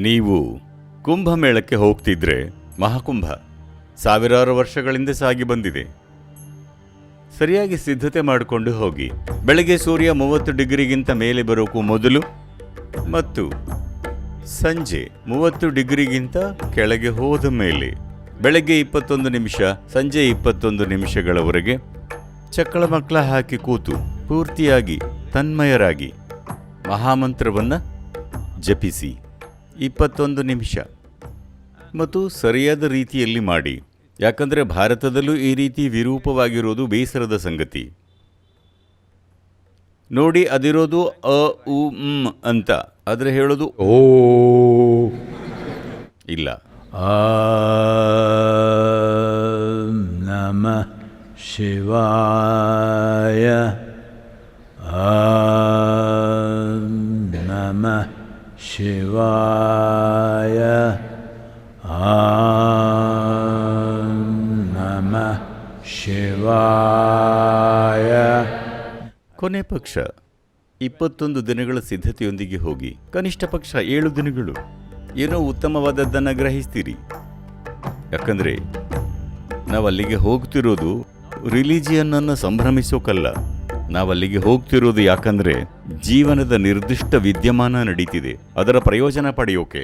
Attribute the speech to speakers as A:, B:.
A: ನೀವು ಕುಂಭಮೇಳಕ್ಕೆ ಹೋಗ್ತಿದ್ರೆ ಮಹಾಕುಂಭ ಸಾವಿರಾರು ವರ್ಷಗಳಿಂದ ಸಾಗಿ ಬಂದಿದೆ. ಸರಿಯಾಗಿ ಸಿದ್ಧತೆ ಮಾಡಿಕೊಂಡು ಹೋಗಿ. ಬೆಳಗ್ಗೆ ಸೂರ್ಯ 30 ಡಿಗ್ರಿಗಿಂತ ಮೇಲೆ ಬರೋಕ್ಕೂ ಮೊದಲು ಮತ್ತು ಸಂಜೆ 30 ಡಿಗ್ರಿಗಿಂತ ಕೆಳಗೆ ಹೋದ ಮೇಲೆ ಬೆಳಗ್ಗೆ 21 ನಿಮಿಷ ಸಂಜೆ 21 ನಿಮಿಷಗಳವರೆಗೆ ಚಕ್ಕಳ ಮಕ್ಕಳ ಹಾಕಿ ಕೂತು ಪೂರ್ತಿಯಾಗಿ ತನ್ಮಯರಾಗಿ ಮಹಾಮಂತ್ರವನ್ನು ಜಪಿಸಿ 21 ನಿಮಿಷ ಮತ್ತು ಸರಿಯಾದ ರೀತಿಯಲ್ಲಿ ಮಾಡಿ. ಯಾಕಂದರೆ ಭಾರತದಲ್ಲೂ ಈ ರೀತಿ ವಿರೂಪವಾಗಿರೋದು ಬೇಸರದ ಸಂಗತಿ. ನೋಡಿ, ಅದಿರೋದು ಅ ಉ ಮ್ ಅಂತ, ಆದರೆ ಹೇಳೋದು ಓ ಇಲ್ಲ.
B: ನಮಃ ಶಿವಾಯ, ನಮಃ ಶಿವಾಯ, ನಮಃ ಶಿವಾಯ.
A: ಕೊನೆ ಪಕ್ಷ 21 ದಿನಗಳ ಸಿದ್ಧತೆಯೊಂದಿಗೆ ಹೋಗಿ. ಕನಿಷ್ಠ ಪಕ್ಷ 7 ದಿನಗಳು ಏನೋ ಉತ್ತಮವಾದದ್ದನ್ನು ಗ್ರಹಿಸ್ತೀರಿ. ಯಾಕಂದರೆ ನಾವಲ್ಲಿಗೆ ಹೋಗ್ತಿರೋದು ರಿಲಿಜಿಯನ್ನನ್ನು ಸಂಭ್ರಮಿಸೋಕಲ್ಲ. ನಾವಲ್ಲಿಗೆ ಹೋಗ್ತಿರೋದು ಯಾಕಂದರೆ ಜೀವನದ ನಿರ್ದಿಷ್ಟ ವಿದ್ಯಮಾನ ನಡೀತಿದೆ, ಅದರ ಪ್ರಯೋಜನ ಪಡೆಯೋಕೆ.